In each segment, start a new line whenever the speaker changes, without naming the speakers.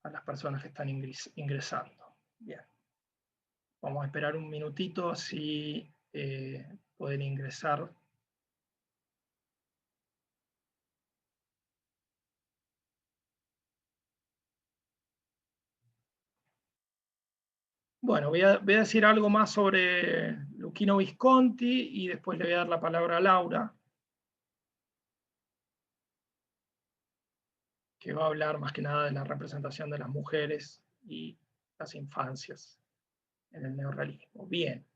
a las personas que están ingresando. Bien. Vamos a esperar un minutito, así pueden ingresar. Bueno, voy a decir algo más sobre Luchino Visconti y después le voy a dar la palabra a Laura, que va a hablar más que nada de la representación de las mujeres y las infancias en el neorrealismo. Bien.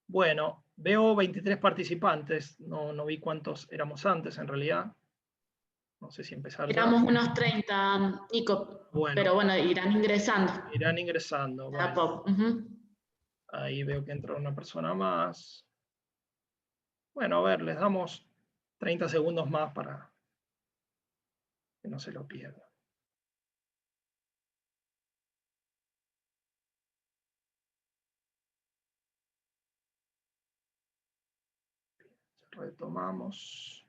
Bueno, veo 23 participantes, no vi cuántos éramos antes en realidad. No sé si empezar ya.
Éramos unos 30, Nico,
bueno,
pero bueno, irán ingresando.
Irán ingresando. Bueno. Ahí veo que entra una persona más. Bueno, a ver, les damos 30 segundos más para que no se lo pierdan. Retomamos.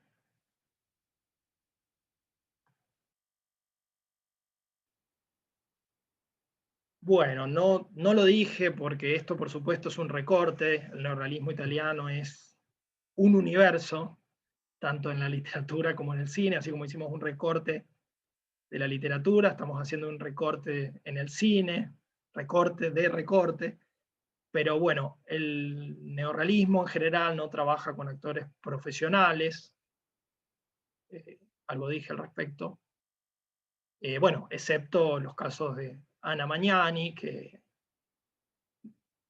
Bueno, no lo dije porque esto por supuesto es un recorte, el neorrealismo italiano es un universo, tanto en la literatura como en el cine, así como hicimos un recorte de la literatura, estamos haciendo un recorte en el cine, recorte de recorte, pero bueno, el neorrealismo en general no trabaja con actores profesionales, algo dije al respecto, bueno, excepto los casos de Anna Magnani, que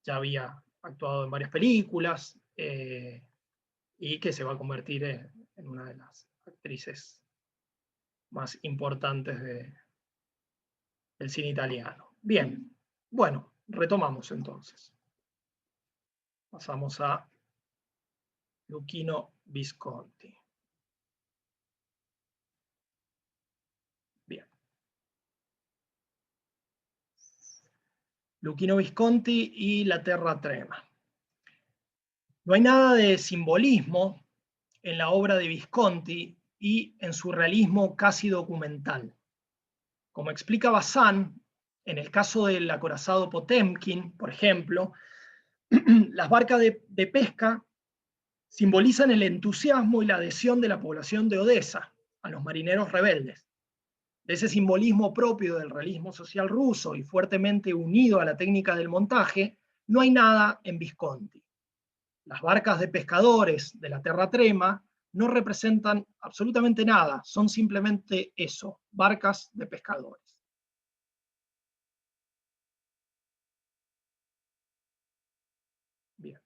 ya había actuado en varias películas, y que se va a convertir en una de las actrices más importantes del cine italiano. Bien, bueno, retomamos entonces. Pasamos a Luchino Visconti. Bien. Luchino Visconti y la Terra Trema. No hay nada de simbolismo en la obra de Visconti y en su realismo casi documental. Como explica Bazin, en el caso del acorazado Potemkin, por ejemplo, las barcas de pesca simbolizan el entusiasmo y la adhesión de la población de Odessa a los marineros rebeldes. De ese simbolismo propio del realismo social ruso y fuertemente unido a la técnica del montaje, no hay nada en Visconti. Las barcas de pescadores de la Terra Trema no representan absolutamente nada, son simplemente eso, barcas de pescadores. Bien.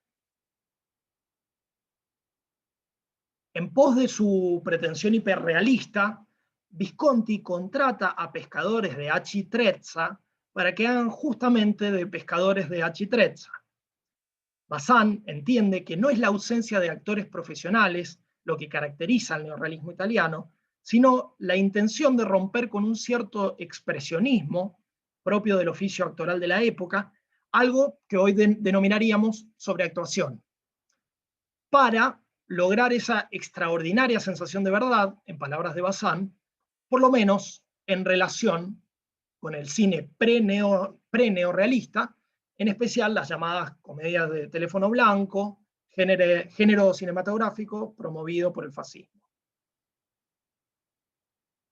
En pos de su pretensión hiperrealista, Visconti contrata a pescadores de Aci Trezza para que hagan justamente de pescadores de Aci Trezza. Bazin entiende que no es la ausencia de actores profesionales lo que caracteriza al neorrealismo italiano, sino la intención de romper con un cierto expresionismo propio del oficio actoral de la época, algo que hoy denominaríamos sobreactuación, para lograr esa extraordinaria sensación de verdad, en palabras de Bazin, por lo menos en relación con el cine pre-neorrealista, en especial las llamadas comedias de teléfono blanco, género cinematográfico promovido por el fascismo.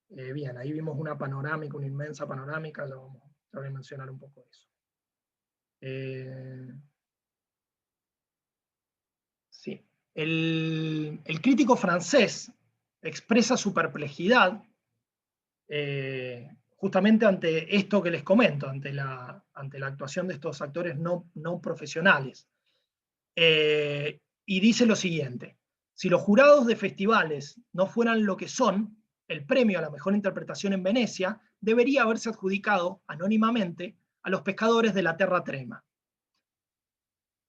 Bien, ahí vimos una panorámica, una inmensa panorámica, ya voy a mencionar un poco eso. Sí. El crítico francés expresa su perplejidad justamente ante esto que les comento, ante la actuación de estos actores no profesionales. Y dice lo siguiente: si los jurados de festivales no fueran lo que son, el premio a la mejor interpretación en Venecia debería haberse adjudicado anónimamente a los pescadores de la Terra Trema.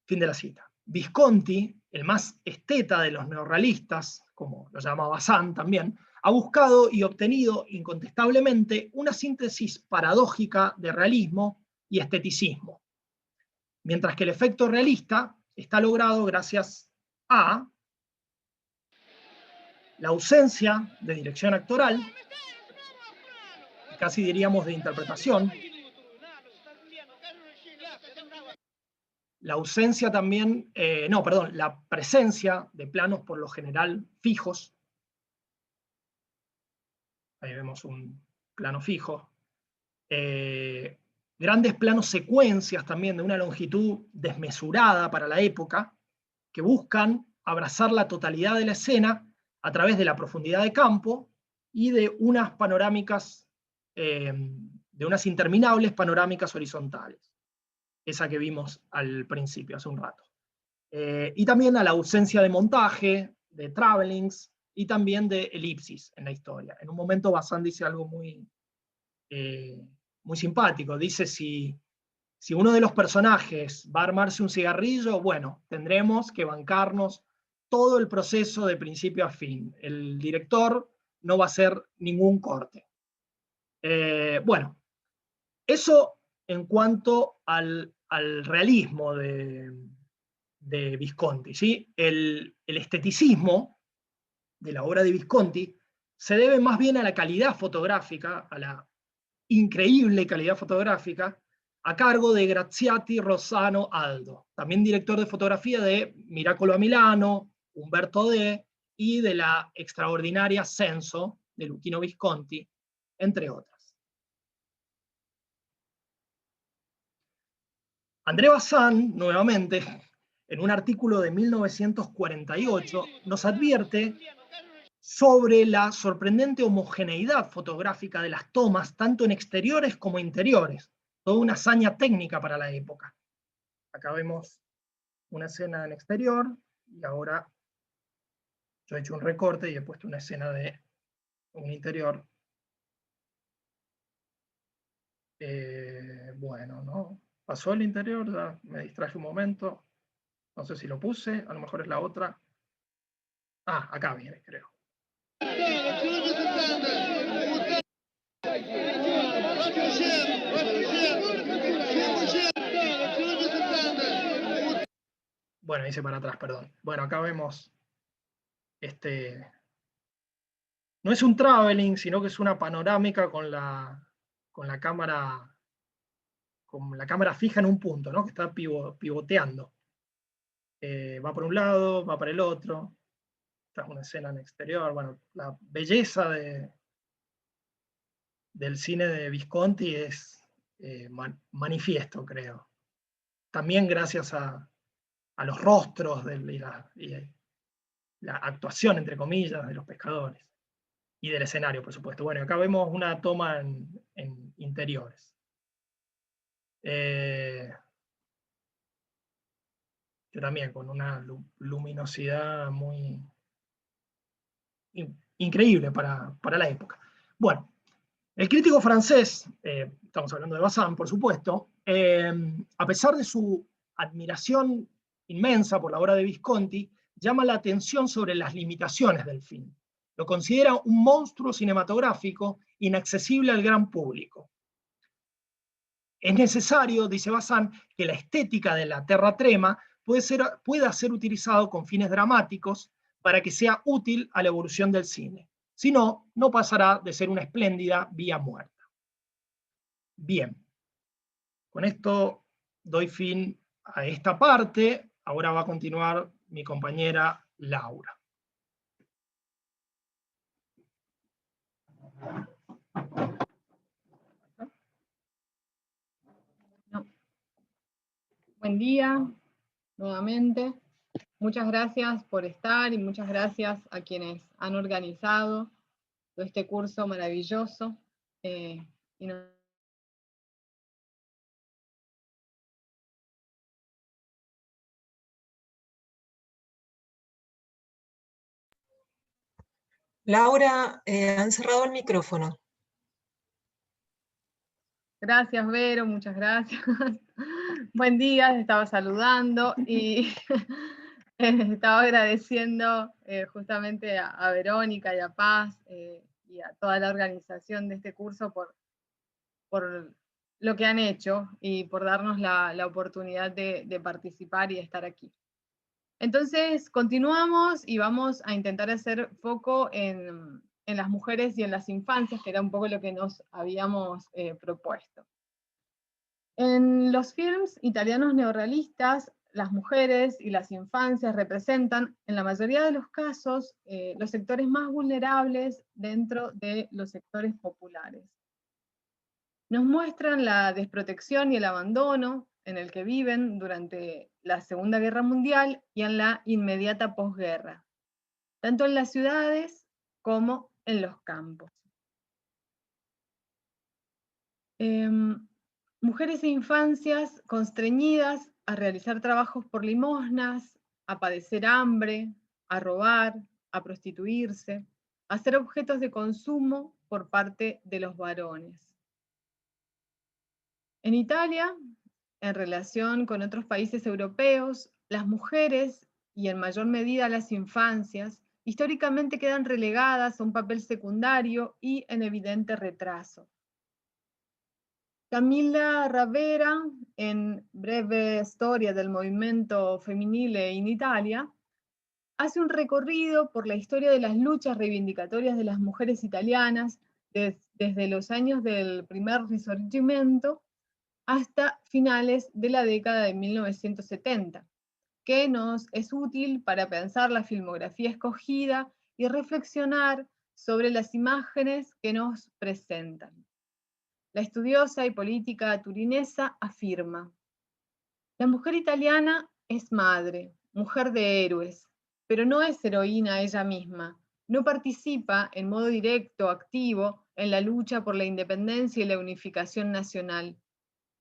Fin de la cita. Visconti, el más esteta de los neorrealistas, como lo llama Bazin también, ha buscado y obtenido incontestablemente una síntesis paradójica de realismo y esteticismo, mientras que el efecto realista está logrado gracias a la ausencia de dirección actoral, casi diríamos de interpretación. La ausencia también, la presencia de planos por lo general fijos. Ahí vemos un plano fijo. Grandes planos secuencias también de una longitud desmesurada para la época, que buscan abrazar la totalidad de la escena a través de la profundidad de campo y de unas panorámicas, de unas interminables panorámicas horizontales. Esa que vimos al principio, hace un rato. Y también a la ausencia de montaje, de travelings, y también de elipsis en la historia. En un momento Bazin dice algo muy simpático. Dice, si uno de los personajes va a armarse un cigarrillo, bueno, tendremos que bancarnos todo el proceso de principio a fin. El director no va a hacer ningún corte. Bueno, eso en cuanto al realismo de Visconti, ¿sí? El esteticismo de la obra de Visconti se debe más bien a la calidad fotográfica, a la increíble calidad fotográfica, a cargo de Graziati Rossano Aldo, también director de fotografía de Miracolo a Milano, Umberto D. y de la extraordinaria Censo de Luchino Visconti, entre otras. André Bazin, nuevamente, en un artículo de 1948, nos advierte sobre la sorprendente homogeneidad fotográfica de las tomas, tanto en exteriores como interiores. Toda una hazaña técnica para la época. Acá vemos una escena en exterior, y ahora yo he hecho un recorte y he puesto una escena de un interior. Bueno, ¿no? Pasó el interior, ya me distraje un momento. No sé si lo puse, a lo mejor es la otra. Ah, acá viene, creo. Bueno, hice para atrás, perdón. Bueno, acá vemos no es un traveling, sino que es una panorámica con la cámara fija en un punto, ¿no? Que está pivoteando. Va por un lado, va para el otro. Esta es una escena en exterior. Bueno, la belleza del cine de Visconti es manifiesto, creo. También gracias a los rostros y la actuación, entre comillas, de los pescadores. Y del escenario, por supuesto. Bueno, acá vemos una toma en interiores. Que también con una luminosidad muy increíble para la época. Bueno, el crítico francés, estamos hablando de Bazin, por supuesto, a pesar de su admiración inmensa por la obra de Visconti, llama la atención sobre las limitaciones del film. Lo considera un monstruo cinematográfico inaccesible al gran público. Es necesario, dice Bazin, que la estética de la terra trema pueda ser utilizado con fines dramáticos para que sea útil a la evolución del cine. Si no, no pasará de ser una espléndida vía muerta. Bien, con esto doy fin a esta parte. Ahora va a continuar mi compañera Laura.
Buen día, nuevamente. Muchas gracias por estar y muchas gracias a quienes han organizado todo este curso maravilloso.
Laura, han cerrado el micrófono.
Gracias, Vero, muchas gracias. Buen día, les estaba saludando y estaba agradeciendo justamente a Verónica y a Paz y a toda la organización de este curso por lo que han hecho y por darnos la oportunidad de participar y de estar aquí. Entonces, continuamos y vamos a intentar hacer foco en en las mujeres y en las infancias, que era un poco lo que nos habíamos propuesto. En los films italianos neorrealistas, las mujeres y las infancias representan, en la mayoría de los casos, los sectores más vulnerables dentro de los sectores populares. Nos muestran la desprotección y el abandono en el que viven durante la Segunda Guerra Mundial y en la inmediata posguerra, tanto en las ciudades como en los campos. Mujeres e infancias constreñidas a realizar trabajos por limosnas, a padecer hambre, a robar, a prostituirse, a ser objetos de consumo por parte de los varones. En Italia, en relación con otros países europeos, las mujeres, y en mayor medida las infancias, históricamente quedan relegadas a un papel secundario y en evidente retraso. Camilla Ravera, en Breve Storia del Movimento Femminile in Italia, hace un recorrido por la historia de las luchas reivindicatorias de las mujeres italianas desde los años del primer Risorgimento hasta finales de la década de 1970, que nos es útil para pensar la filmografía escogida y reflexionar sobre las imágenes que nos presentan. La estudiosa y política turinesa afirma: la mujer italiana es madre, mujer de héroes, pero no es heroína ella misma, no participa en modo directo, activo, en la lucha por la independencia y la unificación nacional.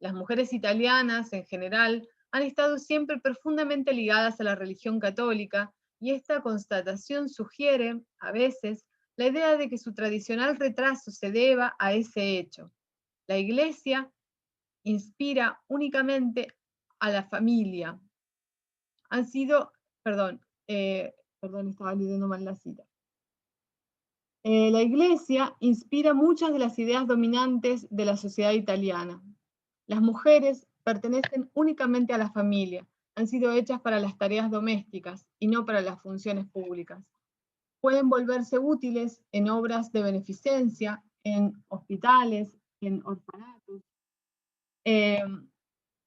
Las mujeres italianas, en general, han estado siempre profundamente ligadas a la religión católica, y esta constatación sugiere, a veces, la idea de que su tradicional retraso se deba a ese hecho. La Iglesia inspira únicamente a la familia. Han sido, perdón, estaba leyendo mal la cita. La Iglesia inspira muchas de las ideas dominantes de la sociedad italiana. Las mujeres pertenecen únicamente a la familia, han sido hechas para las tareas domésticas y no para las funciones públicas. Pueden volverse útiles en obras de beneficencia, en hospitales, en orfanatos, en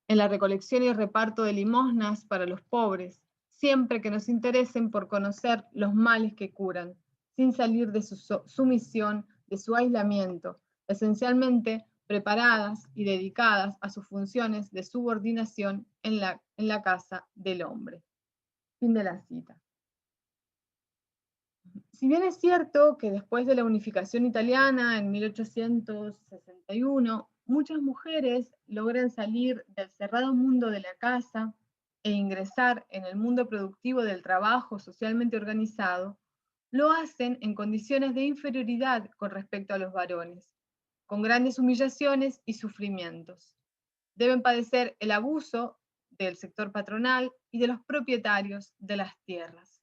la recolección y reparto de limosnas para los pobres, siempre que nos interesen por conocer los males que curan, sin salir de su sumisión, de su aislamiento, esencialmente preparadas y dedicadas a sus funciones de subordinación en la casa del hombre. Fin de la cita. Si bien es cierto que después de la unificación italiana en 1861, muchas mujeres logran salir del cerrado mundo de la casa e ingresar en el mundo productivo del trabajo socialmente organizado, lo hacen en condiciones de inferioridad con respecto a los varones, con grandes humillaciones y sufrimientos. Deben padecer el abuso del sector patronal y de los propietarios de las tierras.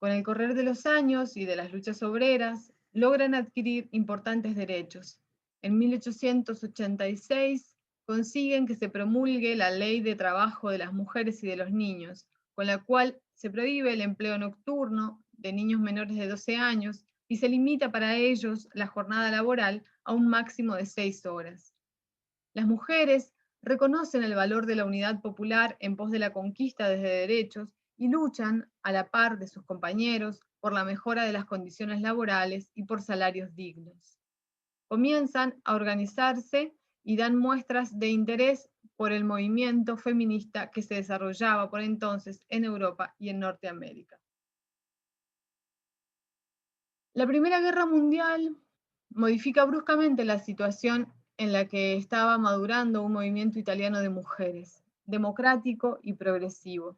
Con el correr de los años y de las luchas obreras, logran adquirir importantes derechos. En 1886 consiguen que se promulgue la Ley de Trabajo de las Mujeres y de los Niños, con la cual se prohíbe el empleo nocturno de niños menores de 12 años y se limita para ellos la jornada laboral a un máximo de 6 horas. Las mujeres reconocen el valor de la unidad popular en pos de la conquista de derechos y luchan a la par de sus compañeros por la mejora de las condiciones laborales y por salarios dignos. Comienzan a organizarse y dan muestras de interés por el movimiento feminista que se desarrollaba por entonces en Europa y en Norteamérica. La Primera Guerra Mundial modifica bruscamente la situación en la que estaba madurando un movimiento italiano de mujeres, democrático y progresivo.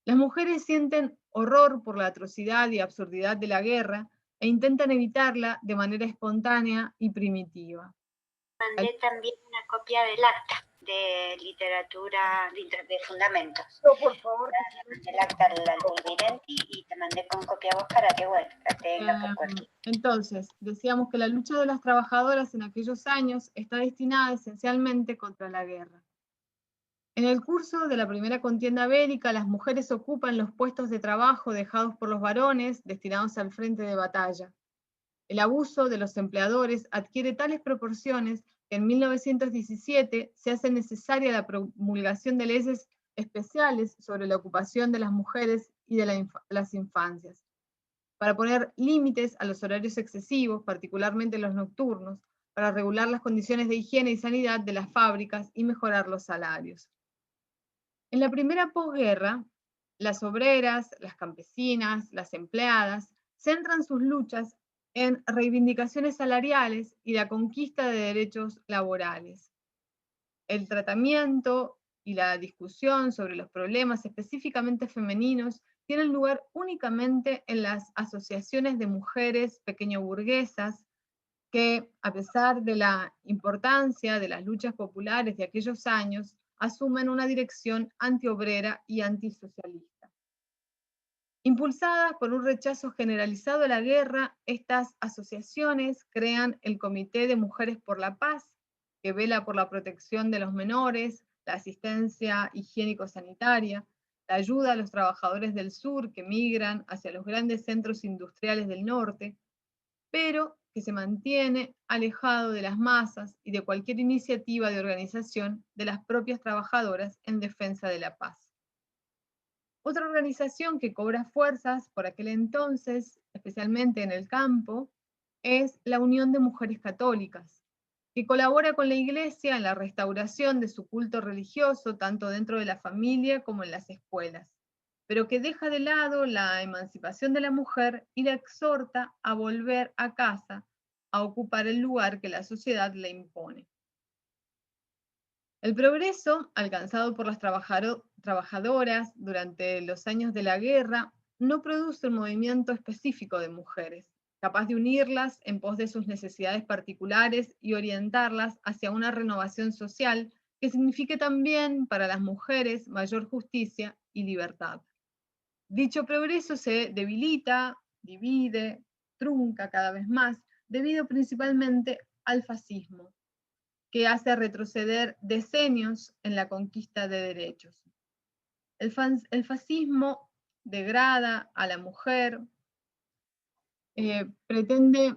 Las mujeres sienten horror por la atrocidad y absurdidad de la guerra e intentan evitarla de manera espontánea y primitiva.
Mandé también una copia del acta de literatura de fundamentos.
No, por favor.
El acta la Videnti y te mandé con copia a vos para que, bueno, la tengas por cualquier.
Entonces, decíamos que la lucha de las trabajadoras en aquellos años está destinada esencialmente contra la guerra. En el curso de la primera contienda bélica, las mujeres ocupan los puestos de trabajo dejados por los varones destinados al frente de batalla. El abuso de los empleadores adquiere tales proporciones que en 1917 se hace necesaria la promulgación de leyes especiales sobre la ocupación de las mujeres y de las infancias, para poner límites a los horarios excesivos, particularmente los nocturnos, para regular las condiciones de higiene y sanidad de las fábricas y mejorar los salarios. En la primera posguerra, las obreras, las campesinas, las empleadas, centran sus luchas en reivindicaciones salariales y la conquista de derechos laborales. El tratamiento y la discusión sobre los problemas específicamente femeninos tienen lugar únicamente en las asociaciones de mujeres pequeñoburguesas que, a pesar de la importancia de las luchas populares de aquellos años, asumen una dirección antiobrera y antisocialista. Impulsadas por un rechazo generalizado a la guerra, estas asociaciones crean el Comité de Mujeres por la Paz, que vela por la protección de los menores, la asistencia higiénico-sanitaria, la ayuda a los trabajadores del sur que migran hacia los grandes centros industriales del norte, pero que se mantiene alejado de las masas y de cualquier iniciativa de organización de las propias trabajadoras en defensa de la paz. Otra organización que cobra fuerzas por aquel entonces, especialmente en el campo, es la Unión de Mujeres Católicas, que colabora con la Iglesia en la restauración de su culto religioso, tanto dentro de la familia como en las escuelas, pero que deja de lado la emancipación de la mujer y la exhorta a volver a casa, a ocupar el lugar que la sociedad le impone. El progreso alcanzado por las trabajadoras durante los años de la guerra no produce un movimiento específico de mujeres, capaz de unirlas en pos de sus necesidades particulares y orientarlas hacia una renovación social que signifique también para las mujeres mayor justicia y libertad. Dicho progreso se debilita, divide, trunca cada vez más, debido principalmente al fascismo, que hace retroceder decenios en la conquista de derechos. El fascismo degrada a la mujer, pretende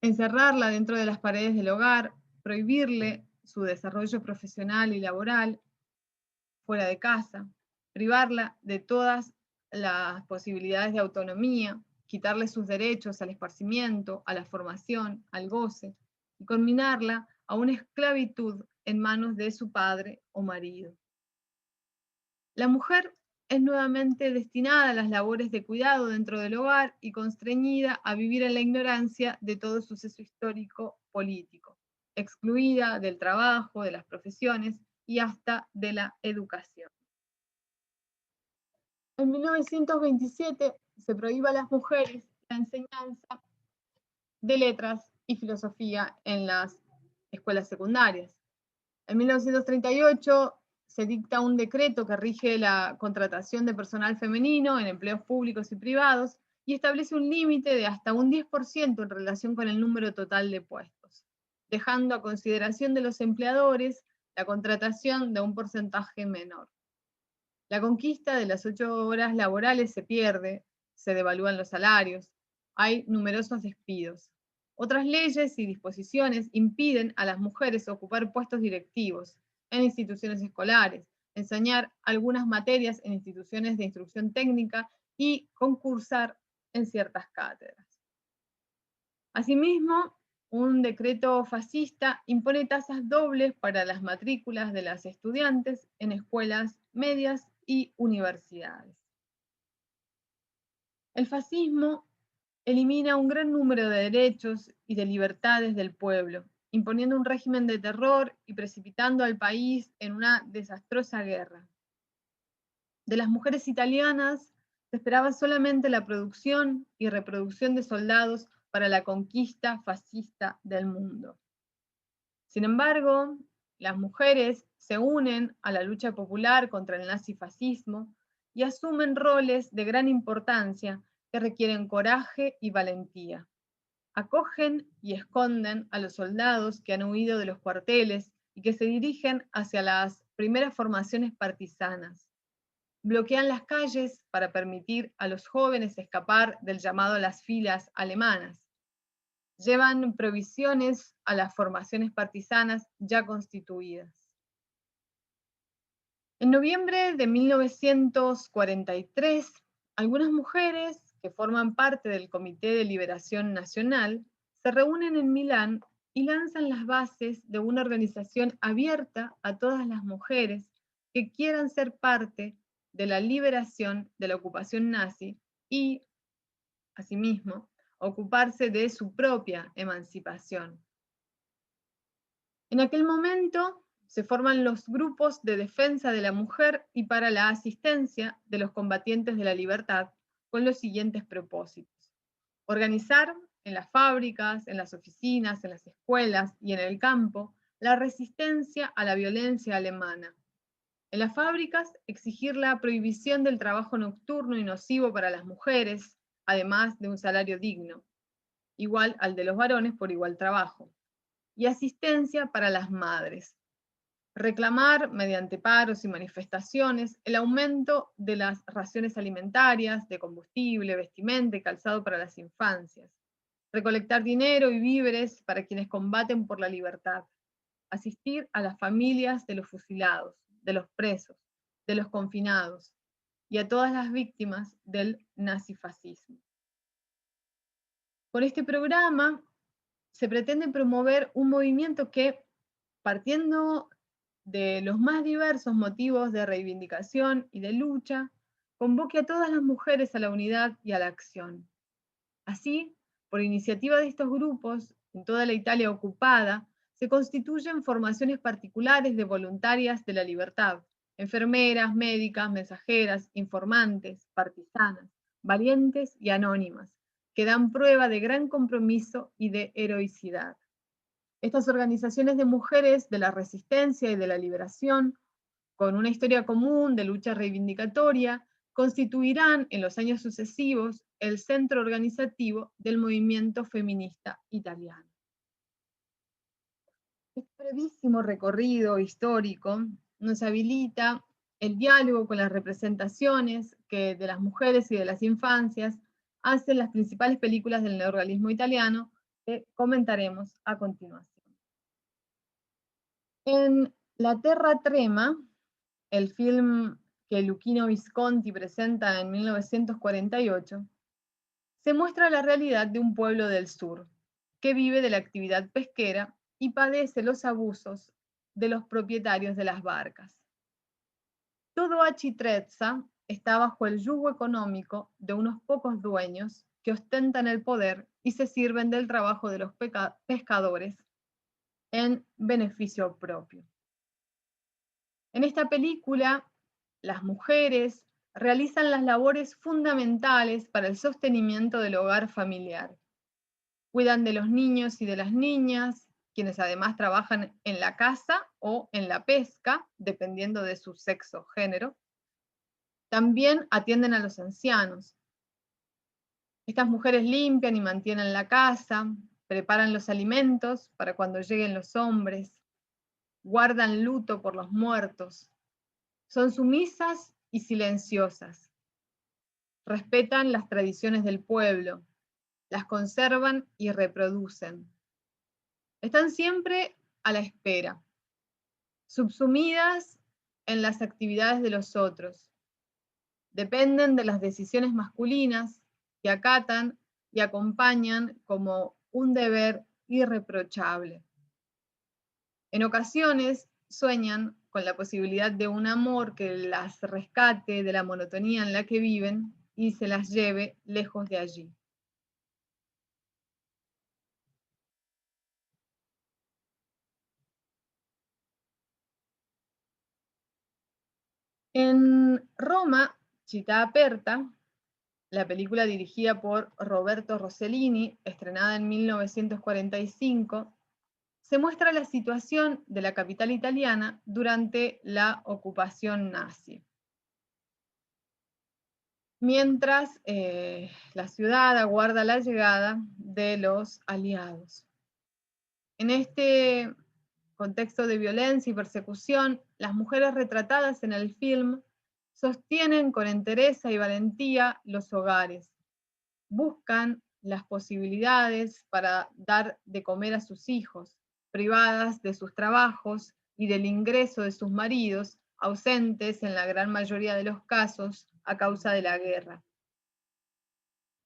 encerrarla dentro de las paredes del hogar, prohibirle su desarrollo profesional y laboral fuera de casa, privarla de todas las posibilidades de autonomía, quitarle sus derechos al esparcimiento, a la formación, al goce, y conminarla a una esclavitud en manos de su padre o marido. La mujer es nuevamente destinada a las labores de cuidado dentro del hogar y constreñida a vivir en la ignorancia de todo suceso histórico político, excluida del trabajo, de las profesiones y hasta de la educación. En 1927 se prohíbe a las mujeres la enseñanza de letras y filosofía en las escuelas secundarias. En 1938 se dicta un decreto que rige la contratación de personal femenino en empleos públicos y privados y establece un límite de hasta un 10% en relación con el número total de puestos, dejando a consideración de los empleadores la contratación de un porcentaje menor. La conquista de las 8 horas laborales se pierde, se devalúan los salarios, hay numerosos despidos. Otras leyes y disposiciones impiden a las mujeres ocupar puestos directivos en instituciones escolares, enseñar algunas materias en instituciones de instrucción técnica y concursar en ciertas cátedras. Asimismo, un decreto fascista impone tasas dobles para las matrículas de las estudiantes en escuelas medias y universidades. El fascismo elimina un gran número de derechos y de libertades del pueblo, imponiendo un régimen de terror y precipitando al país en una desastrosa guerra. De las mujeres italianas se esperaba solamente la producción y reproducción de soldados para la conquista fascista del mundo. Sin embargo, las mujeres se unen a la lucha popular contra el nazifascismo y asumen roles de gran importancia que requieren coraje y valentía. Acogen y esconden a los soldados que han huido de los cuarteles y que se dirigen hacia las primeras formaciones partisanas. Bloquean las calles para permitir a los jóvenes escapar del llamado a las filas alemanas. Llevan provisiones a las formaciones partisanas ya constituidas. En noviembre de 1943, algunas mujeres que forman parte del Comité de Liberación Nacional se reúnen en Milán y lanzan las bases de una organización abierta a todas las mujeres que quieran ser parte de la liberación de la ocupación nazi y, asimismo, ocuparse de su propia emancipación. En aquel momento se forman los grupos de defensa de la mujer y para la asistencia de los combatientes de la libertad con los siguientes propósitos: organizar en las fábricas, en las oficinas, en las escuelas y en el campo la resistencia a la violencia alemana. En las fábricas, exigir la prohibición del trabajo nocturno y nocivo para las mujeres, además de un salario digno, igual al de los varones por igual trabajo, y asistencia para las madres. Reclamar, mediante paros y manifestaciones, el aumento de las raciones alimentarias, de combustible, vestimenta y calzado para las infancias. Recolectar dinero y víveres para quienes combaten por la libertad. Asistir a las familias de los fusilados, de los presos, de los confinados y a todas las víctimas del nazifascismo. Con este programa se pretende promover un movimiento que, partiendo de los más diversos motivos de reivindicación y de lucha, convoque a todas las mujeres a la unidad y a la acción. Así, por iniciativa de estos grupos, en toda la Italia ocupada, se constituyen formaciones particulares de voluntarias de la libertad, enfermeras, médicas, mensajeras, informantes, partisanas, valientes y anónimas, que dan prueba de gran compromiso y de heroicidad. Estas organizaciones de mujeres de la resistencia y de la liberación, con una historia común de lucha reivindicatoria, constituirán en los años sucesivos el centro organizativo del movimiento feminista italiano. Este brevísimo recorrido histórico nos habilita el diálogo con las representaciones que de las mujeres y de las infancias hacen las principales películas del neorrealismo italiano, que comentaremos a continuación. En La Terra Trema, el film que Luchino Visconti presenta en 1948, se muestra la realidad de un pueblo del sur que vive de la actividad pesquera y padece los abusos de los propietarios de las barcas. Todo Aci Trezza está bajo el yugo económico de unos pocos dueños que ostentan el poder y se sirven del trabajo de los pescadores en beneficio propio. En esta película, las mujeres realizan las labores fundamentales para el sostenimiento del hogar familiar. Cuidan de los niños y de las niñas, quienes además trabajan en la casa o en la pesca, dependiendo de su sexo o género. También atienden a los ancianos. Estas mujeres limpian y mantienen la casa, preparan los alimentos para cuando lleguen los hombres, guardan luto por los muertos, son sumisas y silenciosas, respetan las tradiciones del pueblo, las conservan y reproducen. Están siempre a la espera, subsumidas en las actividades de los otros. Dependen de las decisiones masculinas que acatan y acompañan como un deber irreprochable. En ocasiones sueñan con la posibilidad de un amor que las rescate de la monotonía en la que viven y se las lleve lejos de allí. En Roma, Città Aperta, la película dirigida por Roberto Rossellini, estrenada en 1945, se muestra la situación de la capital italiana durante la ocupación nazi. Mientras la ciudad aguarda la llegada de los aliados. En este contexto de violencia y persecución, las mujeres retratadas en el film sostienen con entereza y valentía los hogares, buscan las posibilidades para dar de comer a sus hijos, privadas de sus trabajos y del ingreso de sus maridos, ausentes en la gran mayoría de los casos a causa de la guerra.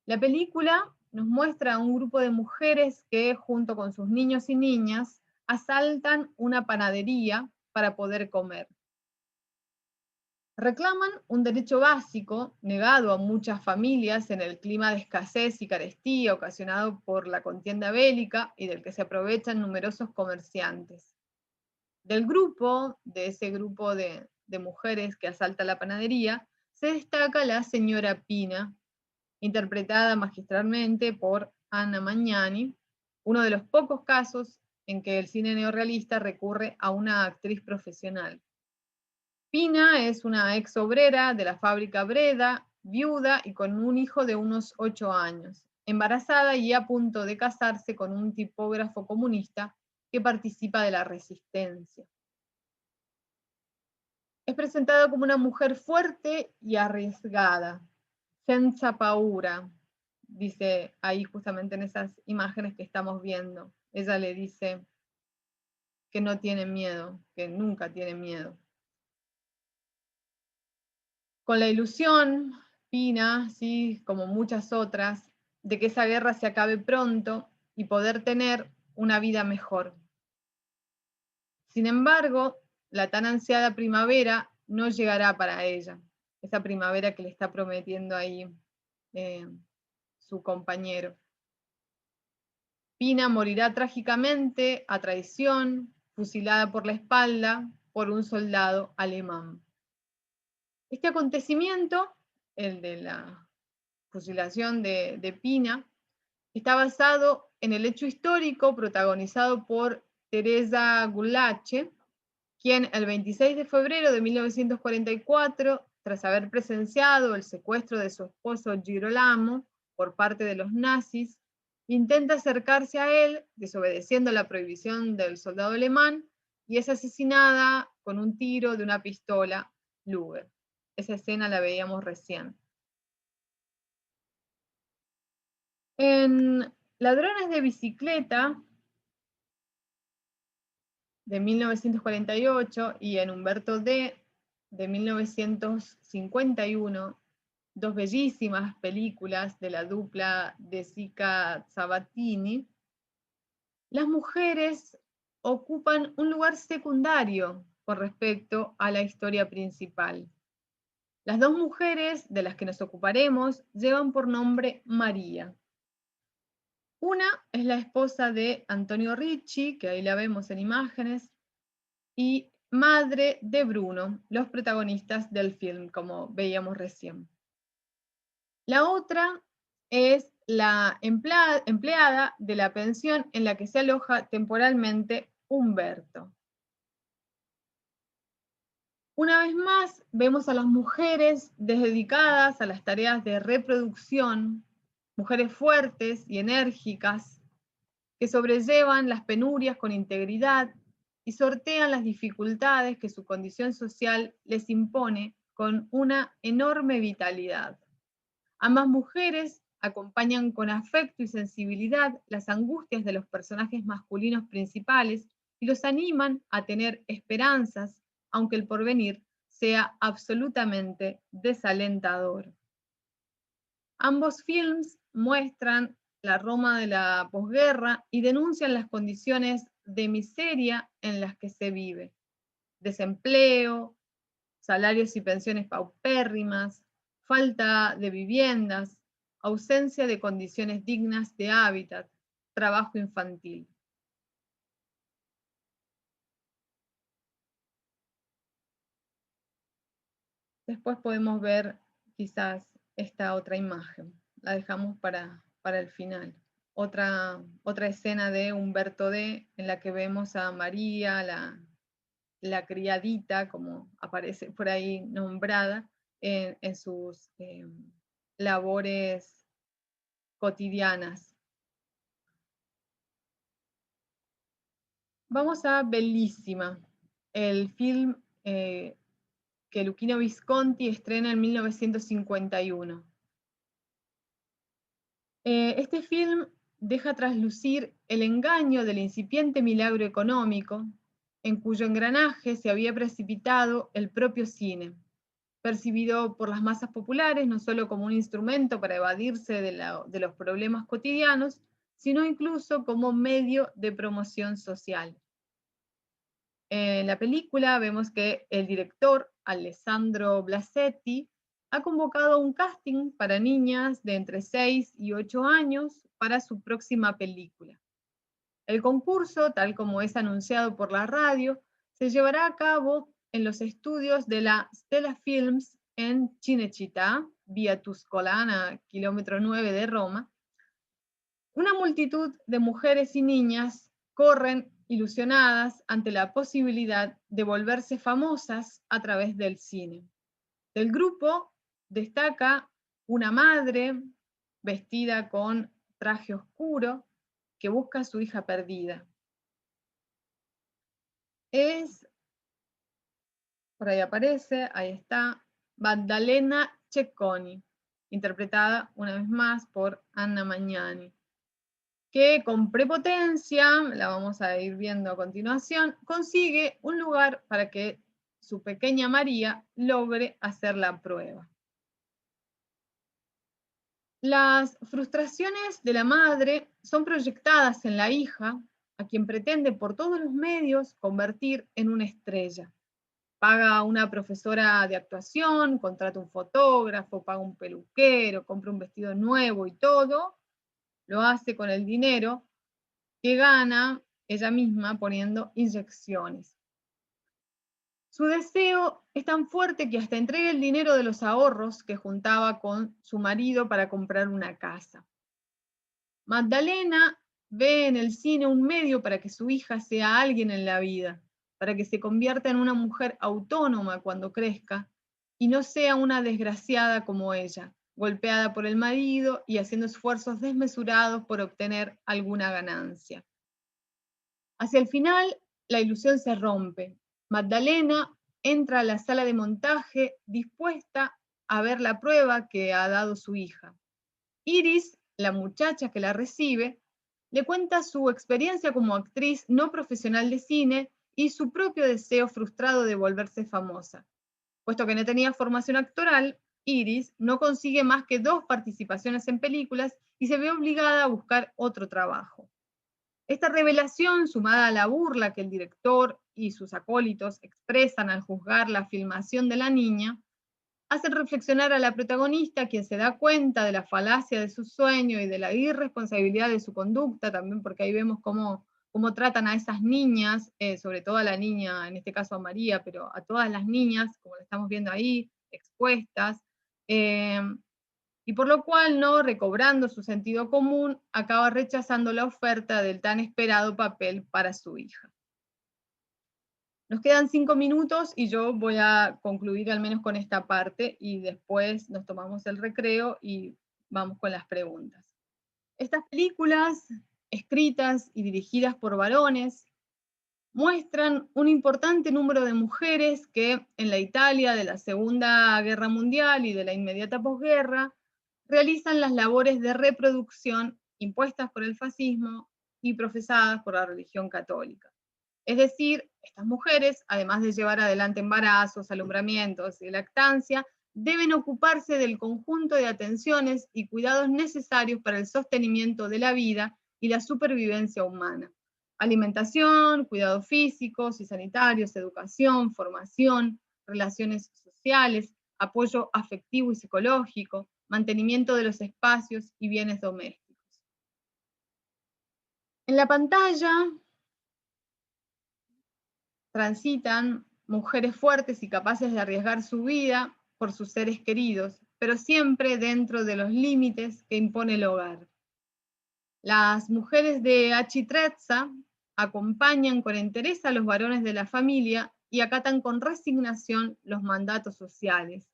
La película nos muestra a un grupo de mujeres que, junto con sus niños y niñas, asaltan una panadería para poder comer. Reclaman un derecho básico negado a muchas familias en el clima de escasez y carestía ocasionado por la contienda bélica y del que se aprovechan numerosos comerciantes. De ese grupo de mujeres que asalta la panadería, se destaca la señora Pina, interpretada magistralmente por Anna Magnani, uno de los pocos casos en que el cine neorrealista recurre a una actriz profesional. Pina es una ex obrera de la fábrica Breda, viuda y con un hijo de unos 8 años, embarazada y a punto de casarse con un tipógrafo comunista que participa de la resistencia. Es presentada como una mujer fuerte y arriesgada, senza paura, dice ahí justamente en esas imágenes que estamos viendo. Ella le dice que no tiene miedo, que nunca tiene miedo. Con la ilusión, Pina, ¿sí?, como muchas otras, de que esa guerra se acabe pronto y poder tener una vida mejor. Sin embargo, la tan ansiada primavera no llegará para ella, esa primavera que le está prometiendo ahí su compañero. Pina morirá trágicamente a traición, fusilada por la espalda por un soldado alemán. Este acontecimiento, el de la fusilación de Pina, está basado en el hecho histórico protagonizado por Teresa Gulache, quien el 26 de febrero de 1944, tras haber presenciado el secuestro de su esposo Girolamo por parte de los nazis, intenta acercarse a él, desobedeciendo la prohibición del soldado alemán, y es asesinada con un tiro de una pistola Luger. Esa escena la veíamos recién. En Ladrones de bicicleta, de 1948, y en Humberto D, de 1951, dos bellísimas películas de la dupla De Sica Sabatini, las mujeres ocupan un lugar secundario con respecto a la historia principal. Las dos mujeres de las que nos ocuparemos llevan por nombre María. Una es la esposa de Antonio Ricci, que ahí la vemos en imágenes, y madre de Bruno, los protagonistas del film, como veíamos recién. La otra es la empleada de la pensión en la que se aloja temporalmente Humberto. Una vez más, vemos a las mujeres dedicadas a las tareas de reproducción, mujeres fuertes y enérgicas, que sobrellevan las penurias con integridad y sortean las dificultades que su condición social les impone con una enorme vitalidad. Ambas mujeres acompañan con afecto y sensibilidad las angustias de los personajes masculinos principales y los animan a tener esperanzas, aunque el porvenir sea absolutamente desalentador. Ambos films muestran la Roma de la posguerra y denuncian las condiciones de miseria en las que se vive. Desempleo, salarios y pensiones paupérrimas, falta de viviendas, ausencia de condiciones dignas de hábitat, trabajo infantil. Después podemos ver quizás esta otra imagen, la dejamos para el final. Otra escena de Humberto D, en la que vemos a María, la criadita, como aparece por ahí nombrada, en sus labores cotidianas. Vamos a Bellissima, el film que Luchino Visconti estrena en 1951. Este film deja traslucir el engaño del incipiente milagro económico, en cuyo engranaje se había precipitado el propio cine, percibido por las masas populares no solo como un instrumento para evadirse de los problemas cotidianos, sino incluso como medio de promoción social. En la película vemos que el director, Alessandro Blasetti, ha convocado un casting para niñas de entre 6 y 8 años para su próxima película. El concurso, tal como es anunciado por la radio, se llevará a cabo en los estudios de la Stella Films en Cinecittà, vía Tuscolana, kilómetro 9 de Roma. Una multitud de mujeres y niñas corren ilusionadas ante la posibilidad de volverse famosas a través del cine. Del grupo destaca una madre vestida con traje oscuro que busca a su hija perdida. Por ahí aparece, ahí está, Maddalena Cecconi, interpretada una vez más por Anna Magnani, que con prepotencia, la vamos a ir viendo a continuación, consigue un lugar para que su pequeña María logre hacer la prueba. Las frustraciones de la madre son proyectadas en la hija, a quien pretende por todos los medios convertir en una estrella. Paga a una profesora de actuación, contrata un fotógrafo, paga un peluquero, compra un vestido nuevo y todo, lo hace con el dinero que gana ella misma poniendo inyecciones. Su deseo es tan fuerte que hasta entrega el dinero de los ahorros que juntaba con su marido para comprar una casa. Maddalena ve en el cine un medio para que su hija sea alguien en la vida, para que se convierta en una mujer autónoma cuando crezca y no sea una desgraciada como ella, golpeada por el marido y haciendo esfuerzos desmesurados por obtener alguna ganancia. Hacia el final, la ilusión se rompe. Maddalena entra a la sala de montaje dispuesta a ver la prueba que ha dado su hija. Iris, la muchacha que la recibe, le cuenta su experiencia como actriz no profesional de cine y su propio deseo frustrado de volverse famosa. Puesto que no tenía formación actoral, Iris no consigue más que 2 participaciones en películas y se ve obligada a buscar otro trabajo. Esta revelación, sumada a la burla que el director y sus acólitos expresan al juzgar la filmación de la niña, hacen reflexionar a la protagonista, quien se da cuenta de la falacia de su sueño y de la irresponsabilidad de su conducta, también porque ahí vemos cómo tratan a esas niñas, sobre todo a la niña, en este caso a María, pero a todas las niñas, como lo estamos viendo ahí, expuestas, y por lo cual, no recobrando su sentido común, acaba rechazando la oferta del tan esperado papel para su hija. Nos quedan 5 minutos y yo voy a concluir al menos con esta parte y después nos tomamos el recreo y vamos con las preguntas. Estas películas, escritas y dirigidas por varones, muestran un importante número de mujeres que en la Italia de la Segunda Guerra Mundial y de la inmediata posguerra realizan las labores de reproducción impuestas por el fascismo y profesadas por la religión católica. Es decir, estas mujeres, además de llevar adelante embarazos, alumbramientos y lactancia, deben ocuparse del conjunto de atenciones y cuidados necesarios para el sostenimiento de la vida y la supervivencia humana. Alimentación, cuidados físicos y sanitarios, educación, formación, relaciones sociales, apoyo afectivo y psicológico, mantenimiento de los espacios y bienes domésticos. En la pantalla transitan mujeres fuertes y capaces de arriesgar su vida por sus seres queridos, pero siempre dentro de los límites que impone el hogar. Las mujeres de Aci Trezza acompañan con interés a los varones de la familia y acatan con resignación los mandatos sociales.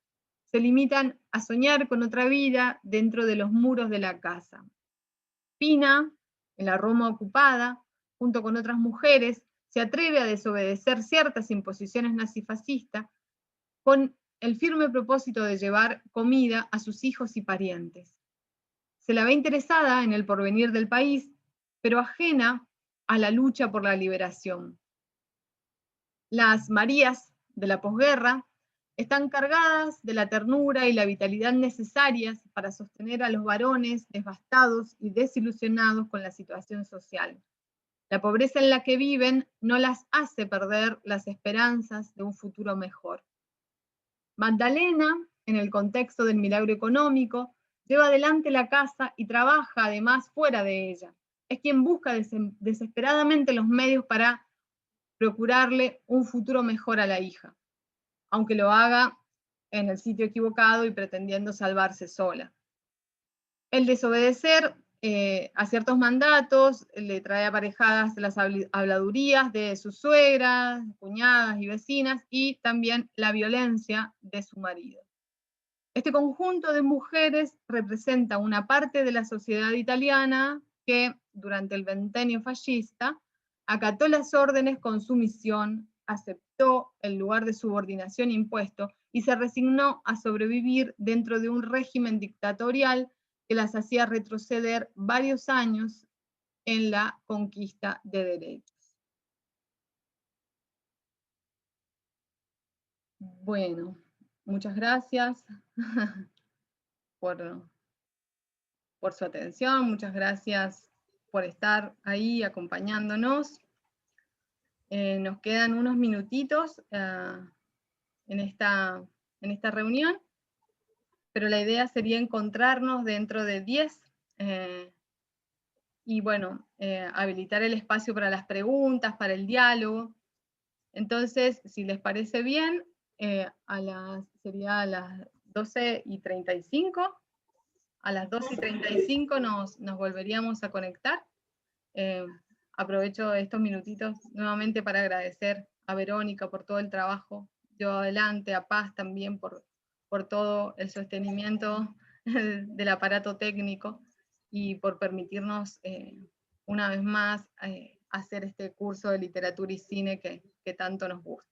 Se limitan a soñar con otra vida dentro de los muros de la casa. Pina, en la Roma ocupada, junto con otras mujeres, se atreve a desobedecer ciertas imposiciones nazifascistas con el firme propósito de llevar comida a sus hijos y parientes. Se la ve interesada en el porvenir del país, pero ajena a la lucha por la liberación. Las Marías de la posguerra están cargadas de la ternura y la vitalidad necesarias para sostener a los varones devastados y desilusionados con la situación social. La pobreza en la que viven no las hace perder las esperanzas de un futuro mejor. Magdalena, en el contexto del milagro económico, lleva adelante la casa y trabaja además fuera de ella. Es quien busca desesperadamente los medios para procurarle un futuro mejor a la hija, aunque lo haga en el sitio equivocado y pretendiendo salvarse sola. El desobedecer a ciertos mandatos le trae aparejadas las habladurías de sus suegras, cuñadas y vecinas, y también la violencia de su marido. Este conjunto de mujeres representa una parte de la sociedad italiana que, durante el ventenio fascista, acató las órdenes con sumisión, aceptó el lugar de subordinación impuesto y se resignó a sobrevivir dentro de un régimen dictatorial que las hacía retroceder varios años en la conquista de derechos. Bueno, muchas gracias por su atención, muchas gracias por estar ahí acompañándonos. Nos quedan unos minutitos en esta reunión, pero la idea sería encontrarnos dentro de 10 y bueno, habilitar el espacio para las preguntas, para el diálogo. Entonces, si les parece bien, sería a las 12:35, a las 12:35 nos volveríamos a conectar. Aprovecho estos minutitos nuevamente para agradecer a Verónica por todo el trabajo llevado adelante, a Paz también por todo el sostenimiento del aparato técnico y por permitirnos una vez más hacer este curso de literatura y cine que tanto nos gusta.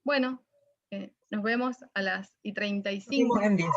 Bueno, nos vemos a las 35.
Nos vemos en 10.